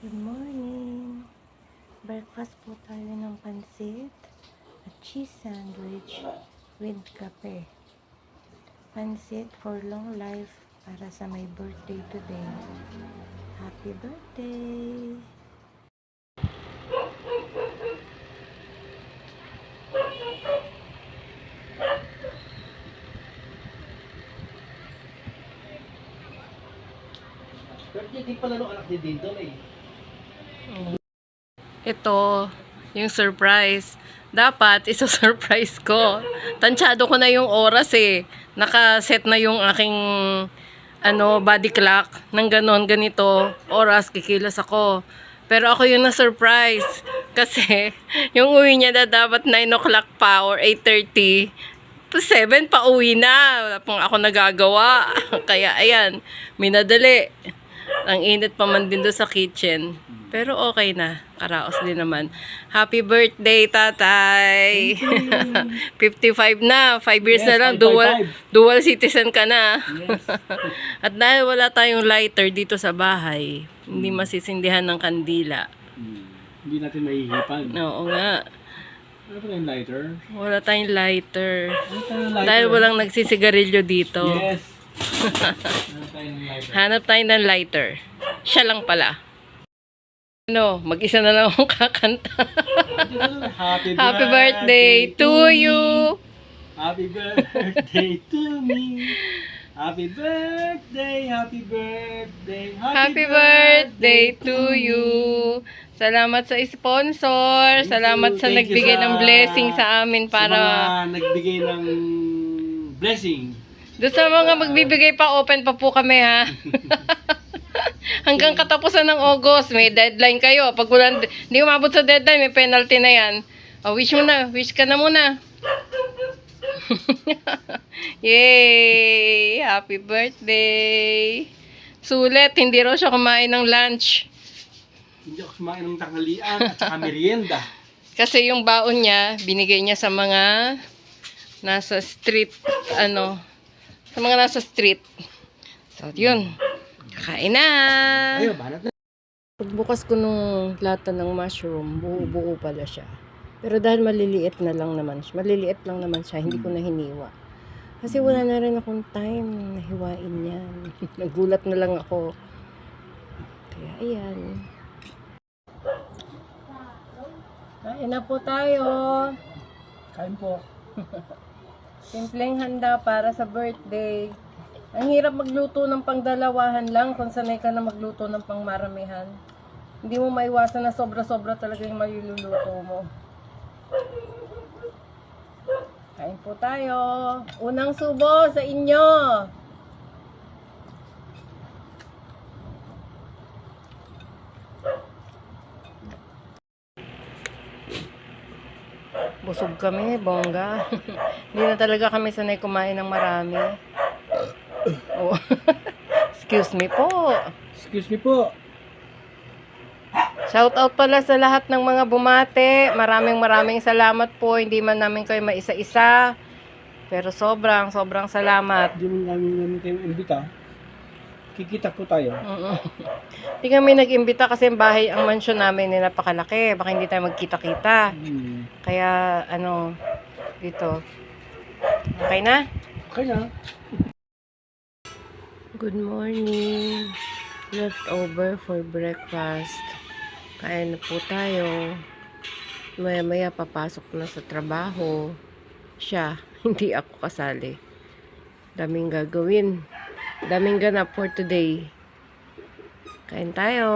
Good morning! Breakfast po tayo ng pansit at cheese sandwich with kape. Pansit for long life para sa my birthday today. Happy birthday! Birthday din pala nung anak ni Dindon eh. Ito, yung surprise. Dapat, iso-surprise ko. Tansyado ko na yung oras eh. Nakaset na yung aking body clock ng ganito, oras, kikilos ako. Pero ako yung na-surprise. Kasi, yung uwi niya na dapat 9 o'clock pa or 8:30. 7 pa uwi na. Wala pang ako nagagawa. Kaya, ayan, minadali. Ang init pa man din doon sa kitchen. Pero okay na. Karaos din naman. Happy birthday, tatay! 55 na. 5 years Yes, na lang. 555. Dual citizen ka na. Yes. At dahil wala tayong lighter dito sa bahay, hindi masisindihan ng kandila. Hindi natin mahihipan. Oo nga. Ano pa yung lighter? Wala tayong lighter. Ano tayong lighter? Dahil walang nagsisigarilyo dito. Yes. Ano tayong lighter? Hanap tayo ng lighter. Siya lang pala. Mag-isa na lang akong kakanta. Happy birthday to you! Happy birthday to me! Happy birthday! Happy birthday! Happy birthday to you! Salamat sa sponsor. Salamat sa Thank you nagbigay sa- ng blessing sa amin Sa para mga nagbigay ng blessing. doon sa mga magbibigay pa, open pa po kami ha. Hanggang katapusan ng August, may deadline kayo. Pag hindi umabot sa deadline, may penalty na yan. Wish mo na. Wish ka na muna. Yay! Happy birthday! Sulit, hindi raw siya kumain ng lunch. Hindi ako sumain ng tanghalian at saka merienda. Kasi yung baon niya, binigay niya sa mga nasa street, sa mga nasa street. So, yun. Kakain na! Ayun, banat na. Pagbukas ko nung lata ng mushroom, buo-buo pala siya. Pero dahil maliliit lang naman siya, hindi ko na hiniwa. Kasi wala na rin akong time na hiwain yan. Nagulat na lang ako. Kaya ayan. Kain na po tayo. Kain po. Simpleng handa para sa birthday. Ang hirap magluto ng pangdalawahan lang kung sanay ka na magluto ng pangmaramihan. Hindi mo maiwasan na sobra-sobra talaga yung maliluluto mo. Kain po tayo. Unang subo sa inyo. Busog kami, bongga. Hindi na talaga kami sanay kumain ng marami. Oh. Excuse me po. Excuse me po. Shout out pala sa lahat ng mga bumate. Maraming salamat po. Hindi man namin kayo maisa-isa. Pero sobrang salamat. Hindi mo namin kayo imbita. Kikita po tayo. Hindi kami nag-imbita kasi ang mansion namin ay napakalaki. Baka hindi tayo magkita-kita. Kaya dito. Okay na? Okay na. Good morning. Leftover for breakfast. Kain na po tayo. Maya-maya papasok na sa trabaho. Siya, hindi ako kasali. Daming gagawin. Daming ganap for today. Kain tayo.